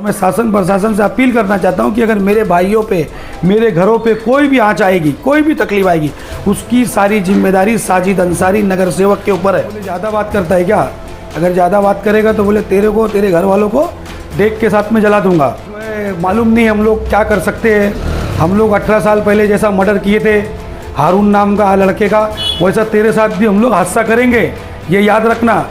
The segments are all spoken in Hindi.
मैं शासन प्रशासन से अपील करना चाहता हूं कि अगर मेरे भाइयों पे, मेरे घरों पे कोई भी आँच आएगी, कोई भी तकलीफ आएगी, उसकी सारी जिम्मेदारी साजिद अंसारी नगर सेवक के ऊपर है। बोले ज़्यादा बात करता है क्या? अगर ज़्यादा बात करेगा तो बोले तेरे को, तेरे घर वालों को देख के साथ में जला दूंगा। मालूम नहीं हम लोग क्या कर सकते हैं। हम लोग 18 साल पहले जैसा मर्डर किए थे हारून नाम का लड़के का, वैसा तेरे साथ भी हम लोग हादसा करेंगे, ये याद रखना।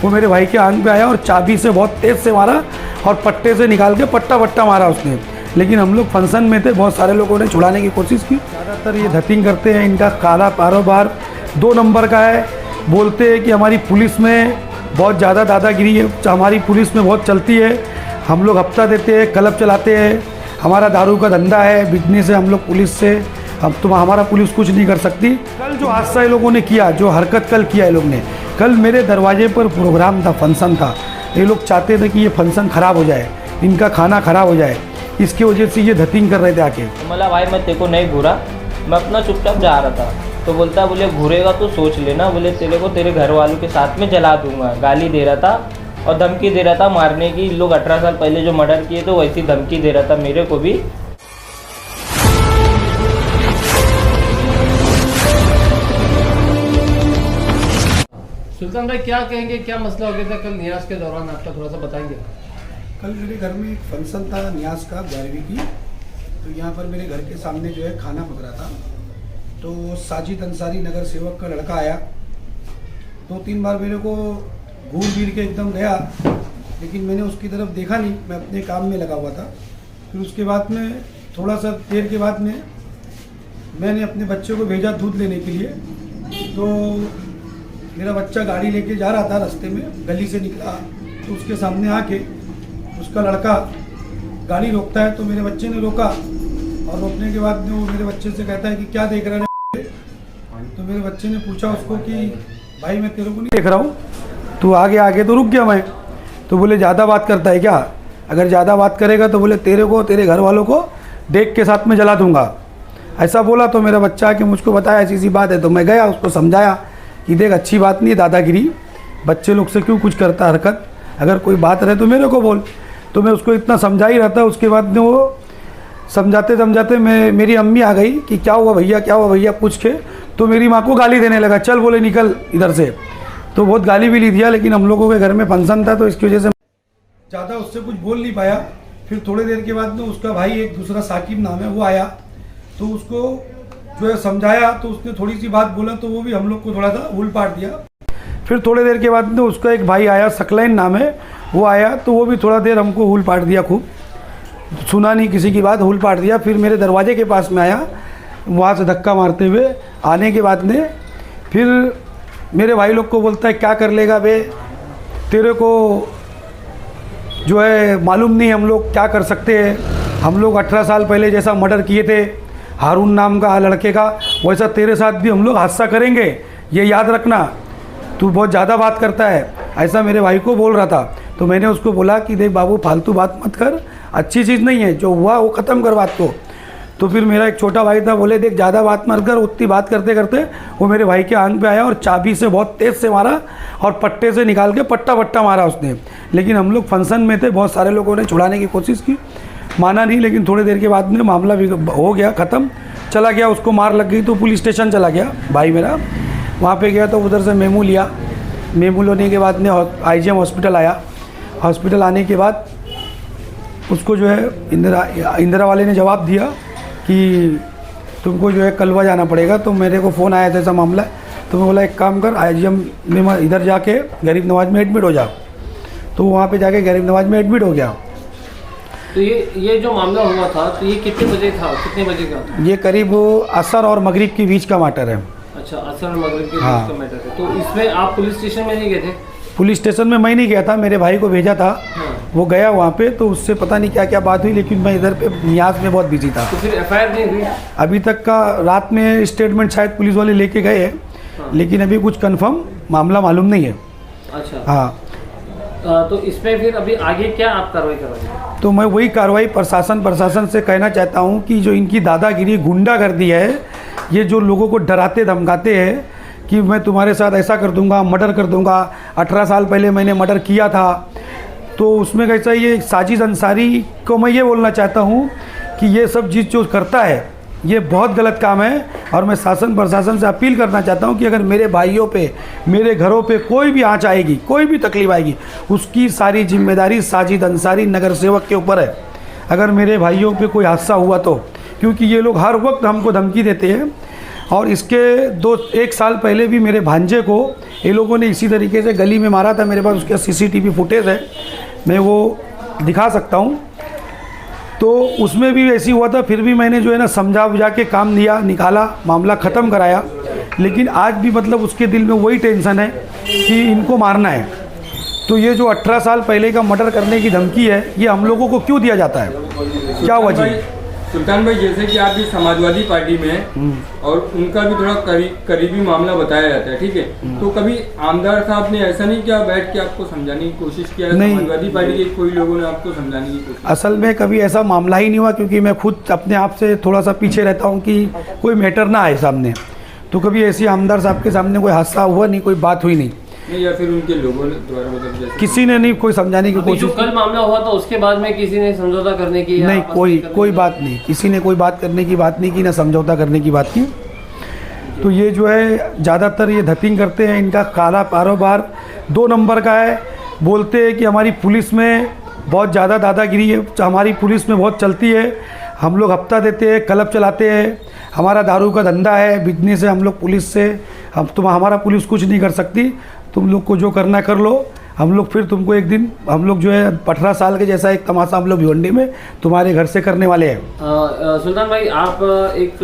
वो मेरे भाई के आंख पे आया और चाबी से बहुत तेज़ से मारा और पट्टे से निकाल के पट्टा मारा उसने। लेकिन हम लोग फंक्शन में थे, बहुत सारे लोगों ने छुड़ाने की कोशिश की। ज़्यादातर ये धतिंग करते हैं, इनका काला कारोबार 2 नंबर का है। बोलते हैं कि हमारी पुलिस में बहुत ज़्यादा दादागिरी है, हमारी पुलिस में बहुत चलती है, हम लोग हफ्ता देते हैं, क्लब चलाते हैं, हमारा दारू का धंधा है, बिजनेस है हम लोग पुलिस से, अब तो हमारा पुलिस कुछ नहीं कर सकती। कल जो हादसा ये लोगों ने किया, जो हरकत कल किया ये लोग ने, कल मेरे दरवाजे पर प्रोग्राम था, फंक्शन था। ये लोग चाहते थे कि ये फंक्शन ख़राब हो जाए, इनका खाना ख़राब हो जाए, इसकी वजह से ये धतिंग कर रहे थे आके। बोला भाई मैं तेरे को नहीं घूरा, मैं अपना चुपचाप जा रहा था। तो बोलता बोले घूरेगा तो सोच लेना, बोले तेरे को तेरे घर वालों के साथ में जला दूंगा। गाली दे रहा था और धमकी दे रहा था मारने की। लोग 18 साल पहले जो मर्डर किए तो वैसी धमकी दे रहा था मेरे को भी। सुल्तान भाई क्या कहेंगे, क्या मसला हो गया था कल न्याज के दौरान, आपका थोड़ा सा बताएंगे? कल मेरे घर में एक फंक्शन था न्याज का 11वीं की, तो यहाँ पर मेरे घर के सामने जो है खाना पक रहा था। तो साजिद अंसारी नगर सेवक का लड़का आया, 2-3 बार मेरे को घूर भीड़ के एकदम गया, लेकिन मैंने उसकी तरफ देखा नहीं, मैं अपने काम में लगा हुआ था। फिर उसके बाद में थोड़ा सा देर के बाद में मैंने अपने बच्चे को भेजा दूध लेने के लिए। तो मेरा बच्चा गाड़ी लेके जा रहा था, रास्ते में गली से निकला तो उसके सामने आके उसका लड़का गाड़ी रोकता है। तो मेरे बच्चे ने रोका और रोकने के बाद में वो मेरे बच्चे से कहता है कि क्या देख रहा है। तो मेरे बच्चे ने पूछा उसको कि भाई मैं तेरे को नहीं देख रहा हूँ, तू आगे तो रुक गया मैं। तो बोले ज़्यादा बात करता है क्या? अगर ज़्यादा बात करेगा तो बोले तेरे को, तेरे घर वालों को देख के साथ में जला दूंगा, ऐसा बोला। तो मेरा बच्चा आके मुझको बताया ऐसी सी बात है। तो मैं गया, उसको समझाया कि देख अच्छी बात नहीं है दादागिरी, बच्चे लोग से क्यों कुछ करता हरकत, अगर कोई बात रहे तो मेरे को बोल। तो मैं उसको इतना समझा ही रहा था। उसके बाद में वो समझाते मेरी अम्मी आ गई कि क्या हुआ भैया पूछ के। तो मेरी माँ को गाली देने लगा, चल बोले निकल इधर से। तो बहुत गाली भी ली दिया, लेकिन हम लोगों के घर में फंक्शन था तो इसकी वजह से ज़्यादा उससे कुछ बोल नहीं पाया। फिर थोड़ी देर के बाद में उसका भाई, एक दूसरा साकिब नाम है, वो आया। तो उसको जो है समझाया, तो उसने थोड़ी सी बात बोला तो वो भी हम लोग को थोड़ा सा हुल पाट दिया। फिर थोड़ी देर के बाद में उसका एक भाई आया, सकलैन नाम है, वो आया। तो वो भी थोड़ा देर हमको हुल पाट दिया, खूब सुना नहीं किसी की बात, हुल पाट दिया। फिर मेरे दरवाजे के पास में आया, वहाँ से धक्का मारते हुए आने के बाद में फिर मेरे भाई लोग को बोलता है क्या कर लेगा बे, तेरे को जो है मालूम नहीं हम लोग क्या कर सकते हैं। हम लोग 18 साल पहले जैसा मर्डर किए थे हारून नाम का लड़के का, वैसा तेरे साथ भी हम लोग हादसा करेंगे, ये याद रखना। तू बहुत ज़्यादा बात करता है, ऐसा मेरे भाई को बोल रहा था। तो मैंने उसको बोला कि देख बाबू फालतू बात मत कर, अच्छी चीज़ नहीं है, जो हुआ वो ख़त्म कर बात को। तो फिर मेरा एक छोटा भाई था, बोले देख ज़्यादा बात मत कर। उतनी बात करते करते वो मेरे भाई के आंख पे आया और चाबी से बहुत तेज़ से मारा और पट्टे से निकाल के पट्टा मारा उसने। लेकिन हम लोग फंक्शन में थे, बहुत सारे लोगों ने छुड़ाने की कोशिश की, माना नहीं। लेकिन थोड़ी देर के बाद में मामला भी हो गया, ख़त्म, चला गया। उसको मार लग गई तो पुलिस स्टेशन चला गया भाई मेरा, वहाँ पे गया तो उधर से मेमू लिया। मेमू लेने के बाद में IGM हॉस्पिटल आया। हॉस्पिटल आने के बाद उसको जो है इंदिरा वाले ने जवाब दिया कि तुमको जो है कलवा जाना पड़ेगा। तो मेरे को फ़ोन आया था ऐसा मामला है। तो मैं बोला एक काम कर, IGM में इधर जाके गरीब नवाज में एडमिट हो जा। तो वहाँ पे जाके गरीब नवाज में एडमिट हो गया। तो ये जो मामला हुआ था तो ये कितने बजे था, कितने बजे का था? ये करीब असर और मगरिब के बीच का मैटर है। अच्छा, असर और मगरिब के बीच का मैटर है। तो इसमें आप पुलिस स्टेशन में नहीं गए थे? पुलिस स्टेशन में मैं नहीं गया था, मेरे भाई को भेजा था। वो गया वहाँ पे, तो उससे पता नहीं क्या क्या बात हुई, लेकिन मैं इधर पे न्याज में बहुत बिजी था। तो फिर FIR नहीं हुई अभी तक का? रात में स्टेटमेंट शायद पुलिस वाले लेके गए हैं, लेकिन अभी कुछ कंफर्म मामला मालूम नहीं है। अच्छा, हाँ। तो इसमें फिर अभी आगे क्या आप कार्रवाई करोगे? तो मैं वही कार्रवाई प्रशासन से कहना चाहता हूँ कि जो इनकी दादागिरी, गुंडागर्दी है, ये जो लोगों को डराते धमकाते हैं कि मैं तुम्हारे साथ ऐसा कर दूंगा, मर्डर कर दूंगा, 18 साल पहले मैंने मर्डर किया था, तो उसमें कैसा ये साजिद अंसारी को मैं ये बोलना चाहता हूँ कि ये सब चीज़ जो करता है ये बहुत गलत काम है। और मैं शासन प्रशासन से अपील करना चाहता हूँ कि अगर मेरे भाइयों पे, मेरे घरों पे कोई भी आँच आएगी, कोई भी तकलीफ आएगी, उसकी सारी जिम्मेदारी साजिद अंसारी नगर सेवक के ऊपर है। अगर मेरे भाइयों पे कोई हादसा हुआ तो, क्योंकि ये लोग हर वक्त हमको धमकी देते हैं। और इसके 1 साल पहले भी मेरे भांजे को ये लोगों ने इसी तरीके से गली में मारा था। मेरे पास उसका CCTV फुटेज है, मैं वो दिखा सकता हूँ। तो उसमें भी ऐसी हुआ था, फिर भी मैंने जो है ना समझा बुझा के काम दिया, निकाला, मामला ख़त्म कराया। लेकिन आज भी मतलब उसके दिल में वही टेंशन है कि इनको मारना है। तो ये जो 18 साल पहले का मर्डर करने की धमकी है, ये हम लोगों को क्यों दिया जाता है, क्या वजह? सुल्तान भाई, जैसे कि आप भी समाजवादी पार्टी में हैं और उनका भी थोड़ा करीबी मामला बताया जाता है, ठीक है, तो कभी आमदार साहब ने ऐसा नहीं किया, बैठ के आपको समझाने की कोशिश किया? समाजवादी पार्टी के कोई लोगों ने आपको समझाने की कोशिश? असल में कभी ऐसा मामला ही नहीं हुआ, क्योंकि मैं खुद अपने आप से थोड़ा सा पीछे रहता हूँ कि कोई मैटर ना आए सामने। तो कभी ऐसी आमदार साहब के सामने कोई हादसा हुआ नहीं, कोई बात हुई नहीं, या फिर उनके लोगों द्वारा मतलब किसी ने नहीं कोई समझाने की कोशिश। कल मामला हुआ तो उसके बाद में किसी ने समझौता करने की नहीं, कोई बात नहीं, किसी ने कोई बात करने की बात नहीं की, ना समझौता करने की बात की। तो ये जो है ज़्यादातर ये धतिंग करते हैं, इनका काला कारोबार 2 नंबर का है। बोलते हैं कि हमारी पुलिस में बहुत ज़्यादा दादागिरी है, हमारी पुलिस में बहुत चलती है, हम लोग हफ्ता देते हैं, क्लब चलाते हैं, हमारा दारू का धंधा है, बिजनेस है, हम लोग पुलिस से हमारा पुलिस कुछ नहीं कर सकती, तुम लोग को जो करना कर लो, हम लोग फिर तुमको एक दिन हम लोग जो है 18 साल के जैसा एक तमाशा हम लोग भिवंडी में तुम्हारे घर से करने वाले हैं। सुल्तान भाई, आप एक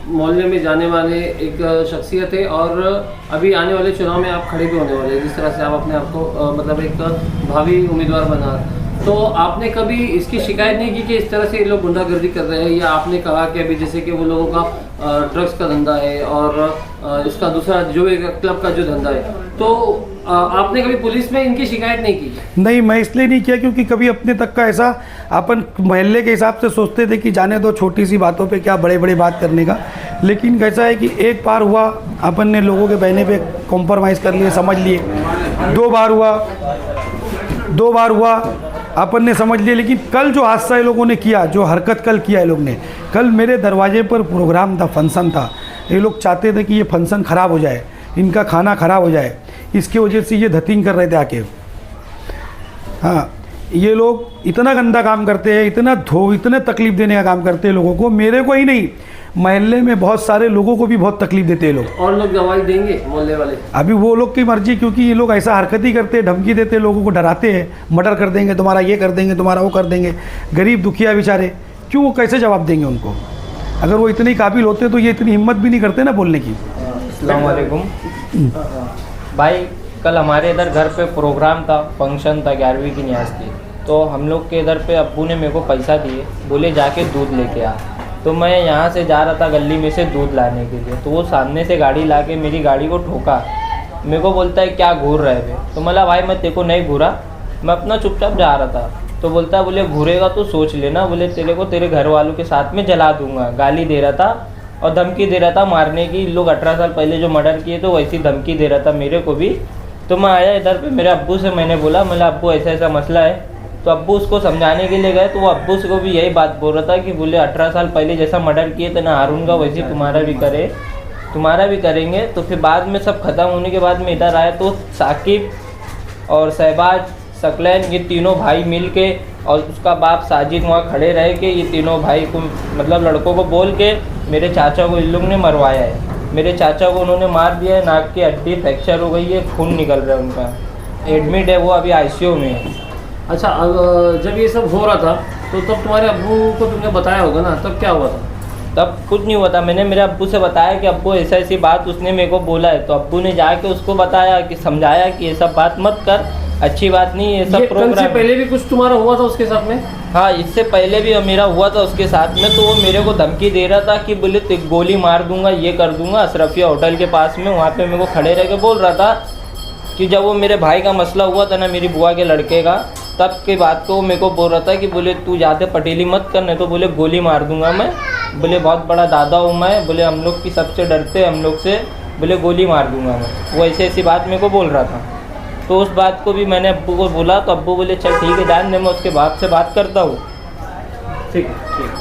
मोहल्ले में जाने वाले एक शख्सियत है और अभी आने वाले चुनाव में आप खड़े भी होने वाले हैं, जिस तरह से आप अपने आप को मतलब एक भावी उम्मीदवार बना, तो आपने कभी इसकी शिकायत नहीं की कि इस तरह से ये लोग गुंडागर्दी कर रहे हैं? या आपने कहा कि अभी जैसे कि वो लोगों का ड्रग्स का धंधा है और इसका दूसरा जो एक क्लब का जो धंधा है, तो आपने कभी पुलिस में इनकी शिकायत नहीं की? नहीं, मैं इसलिए नहीं किया क्योंकि कभी अपने तक का ऐसा अपन मोहल्ले के हिसाब से सोचते थे कि जाने दो, छोटी सी बातों पे क्या बड़े बड़े बात करने का। लेकिन कैसा है कि एक बार हुआ, अपन ने लोगों के बहने पे कॉम्प्रोमाइज़ कर लिए, समझ लिए। 2 बार हुआ अपन ने समझ लिए। लेकिन कल जो हादसा ये लोगों ने किया, जो हरकत कल किया ये लोग ने, कल मेरे दरवाजे पर प्रोग्राम था, फंक्शन था, ये लोग चाहते थे कि ये फंक्शन ख़राब हो जाए, इनका खाना ख़राब हो जाए, इसकी वजह से ये धतिंग कर रहे थे आके। हाँ, ये लोग इतना गंदा काम करते हैं, इतने तकलीफ़ देने का काम करते हैं लोगों को, मेरे को ही नहीं, महल्ले में बहुत सारे लोगों को भी बहुत तकलीफ देते हैं लोग। और लोग गवाही देंगे मोहल्ले वाले? अभी वो लोग की मर्जी, क्योंकि ये लोग ऐसा हरकत ही करते हैं, धमकी देते हैं, लोगों को डराते हैं, मर्डर कर देंगे, तुम्हारा ये कर देंगे, तुम्हारा वो कर देंगे। गरीब दुखिया बेचारे, क्यों, वो कैसे जवाब देंगे उनको? अगर वो इतने काबिल होते तो ये इतनी हिम्मत भी नहीं करते ना बोलने की। अस्सलाम वालेकुम भाई, कल हमारे इधर घर पे प्रोग्राम था, फंक्शन था, 11वीं की न्याज थी। तो हम लोग के इधर पे अब्बू ने मेरे को पैसा दिए, बोले जाके दूध लेके आ। तो मैं यहाँ से जा रहा था गली में से दूध लाने के लिए, तो वो सामने से गाड़ी ला के मेरी गाड़ी को ठोका। मेरे को बोलता है क्या घूर रहे थे? तो बोला भाई मैं तेरे को नहीं घूरा, मैं अपना चुपचाप जा रहा था। तो बोलता है बोले घूरेगा तो सोच लेना, बोले तेरे को तेरे घर वालों के साथ में जला दूंगा। गाली दे रहा था और धमकी दे रहा था मारने की। लोग 18 साल पहले जो मर्डर किए तो वैसी धमकी दे रहा था मेरे को भी। तो मैं आया इधर पे, मेरे अब्बू से मैंने बोला अब्बू ऐसा ऐसा मसला है। तो अब्बू उसको समझाने के लिए गए, तो वो अब्बू से को भी यही बात बोल रहा था कि बोले 18 साल पहले जैसा मर्डर किए थे ना हारून का, वैसे तुम्हारा भी करेंगे। तो फिर बाद में सब ख़त्म होने के बाद में इधर आया, तो साकिब और शहबाज, सकलैन, ये तीनों भाई मिल के और उसका बाप साजिद वहाँ खड़े रहे कि ये तीनों भाई को मतलब लड़कों को बोल के मेरे चाचा को इन लोग ने मरवाया है। मेरे चाचा को उन्होंने मार दिया है, नाक की हड्डी फ्रैक्चर हो गई है, खून निकल रहा है उनका, एडमिट है, वो अभी ICU में है। अच्छा, जब ये सब हो रहा था तो तब तुम्हारे अब्बू को तुमने बताया होगा ना, तब क्या हुआ था? तब कुछ नहीं हुआ था, मैंने मेरे अब्बू से बताया कि अब्बू ऐसा ऐसी बात उसने मेरे को बोला है। तो अब्बू ने जाके उसको बताया कि समझाया कि ये सब बात मत कर, अच्छी बात नहीं, ये सब प्रोग्राम। कल से पहले भी कुछ तुम्हारा हुआ था उसके साथ में? हाँ, इससे पहले भी मेरा हुआ था उसके साथ में। तो वो मेरे को धमकी दे रहा था कि बोले गोली मार दूंगा, ये कर दूंगा। अशरफिया होटल के पास में वहाँ पे मेरे को खड़े रह के बोल रहा था कि जब वो मेरे भाई का मसला हुआ था ना, मेरी बुआ के लड़के का, तब की बात को मेरे को बोल रहा था कि बोले तू ज़्यादा पटेली मत करने, तो बोले गोली मार दूंगा मैं, बोले बहुत बड़ा दादा हूँ मैं, बोले हम लोग की सबसे डरते हम लोग से, बोले गोली मार दूंगा मैं। वो ऐसी बात मेरे को बोल रहा था। तो उस बात को भी मैंने अब्बू को बोला, तो अब्बू बोले चल ठीक है जान दे, मैं उसके बाप से बात करता हूँ। ठीक है, ठीक है।